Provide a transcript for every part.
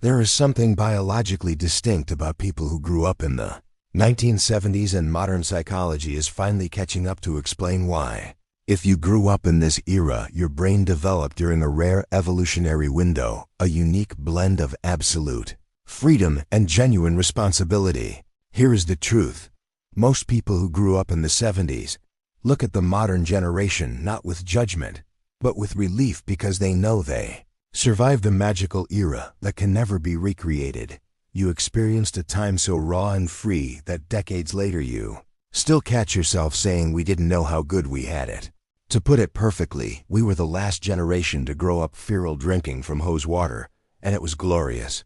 There is something biologically distinct about people who grew up in the 1970s, and modern psychology is finally catching up to explain why. If you grew up in this era, your brain developed during a rare evolutionary window, a unique blend of absolute freedom and genuine responsibility. Here is the truth. Most people who grew up in the 70s look at the modern generation not with judgment, but with relief, because they know they survived a magical era that can never be recreated. You experienced a time so raw and free that decades later you still catch yourself saying we didn't know how good we had it. To put it perfectly, we were the last generation to grow up feral drinking from hose water, and it was glorious.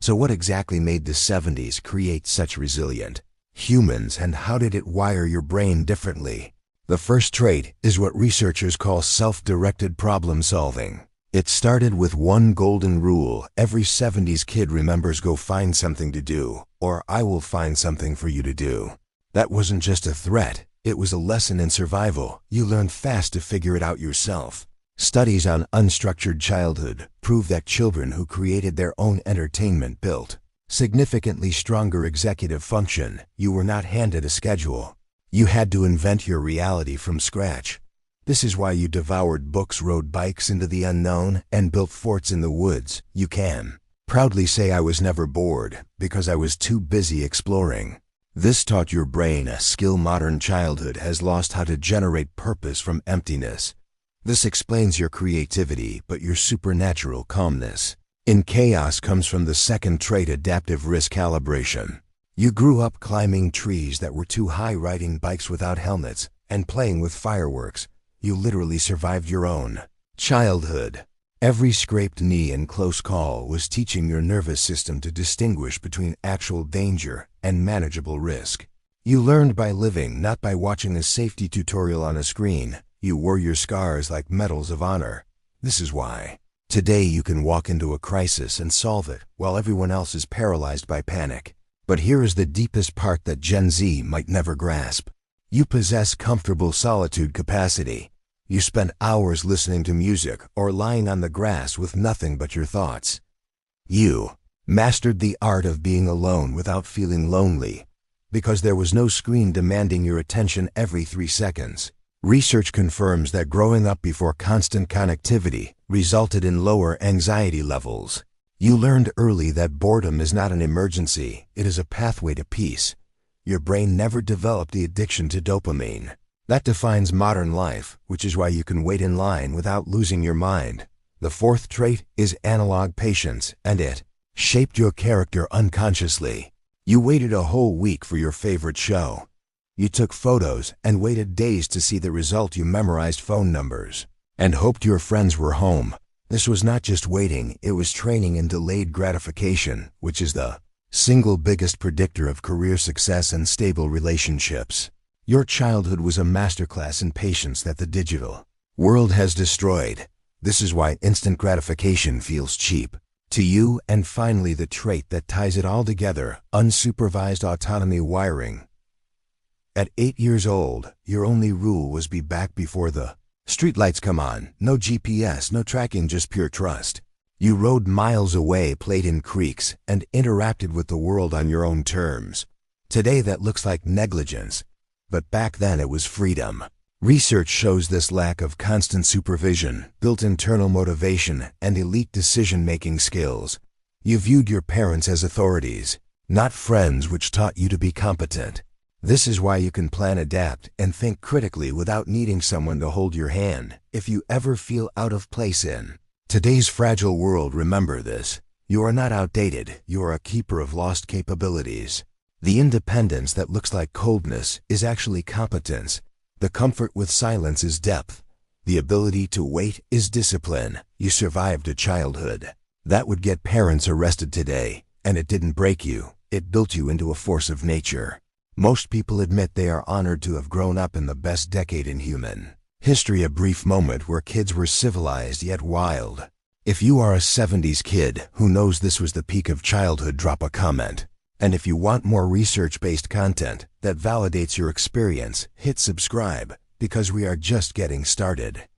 So what exactly made the 70s create such resilient humans, and how did it wire your brain differently? The first trait is what researchers call self-directed problem solving. It started with one golden rule every 70s kid remembers: go find something to do, or I will find something for you to do. That wasn't just a threat, it was a lesson in survival. You learned fast to figure it out yourself. Studies on unstructured childhood prove that children who created their own entertainment built significantly stronger executive function. You were not handed a schedule. You had to invent your reality from scratch. This is why you devoured books, rode bikes into the unknown, and built forts in the woods. You can proudly say, I was never bored because I was too busy exploring. This taught your brain a skill modern childhood has lost: how to generate purpose from emptiness. This explains your creativity, but your supernatural calmness in chaos comes from the second trait: adaptive risk calibration. You grew up climbing trees that were too high, riding bikes without helmets, and playing with fireworks. You literally survived your own childhood. Every scraped knee and close call was teaching your nervous system to distinguish between actual danger and manageable risk. You learned by living, not by watching a safety tutorial on a screen. You wore your scars like medals of honor. This is why today you can walk into a crisis and solve it while everyone else is paralyzed by panic. But here is the deepest part that Gen Z might never grasp. You possess comfortable solitude capacity. You spend hours listening to music or lying on the grass with nothing but your thoughts. You mastered the art of being alone without feeling lonely, because there was no screen demanding your attention every 3 seconds. Research confirms that growing up before constant connectivity resulted in lower anxiety levels. You learned early that boredom is not an emergency, it is a pathway to peace. Your brain never developed the addiction to dopamine. That defines modern life, which is why you can wait in line without losing your mind. The fourth trait is analog patience, and it shaped your character unconsciously. You waited a whole week for your favorite show. You took photos and waited days to see the result. You memorized phone numbers and hoped your friends were home. This was not just waiting, it was training in delayed gratification, which is the single biggest predictor of career success and stable relationships. Your childhood was a masterclass in patience that the digital world has destroyed. This is why instant gratification feels cheap to you. And finally, the trait that ties it all together: unsupervised autonomy wiring. At 8 years old, your only rule was be back before the streetlights come on. No GPS, no tracking, just pure trust. You rode miles away, played in creeks, and interacted with the world on your own terms. Today that looks like negligence, but back then it was freedom. Research shows this lack of constant supervision built internal motivation and elite decision-making skills. You viewed your parents as authorities, not friends, which taught you to be competent. This is why you can plan, adapt, and think critically without needing someone to hold your hand. If you ever feel out of place in today's fragile world, remember this: you are not outdated, you are a keeper of lost capabilities. The independence that looks like coldness is actually competence. The comfort with silence is depth. The ability to wait is discipline. You survived a childhood that would get parents arrested today, and it didn't break you, it built you into a force of nature. Most people admit they are honored to have grown up in the best decade in human history, a brief moment where kids were civilized yet wild. If you are a 70s kid who knows this was the peak of childhood, drop a comment. And if you want more research-based content that validates your experience, hit subscribe, because we are just getting started.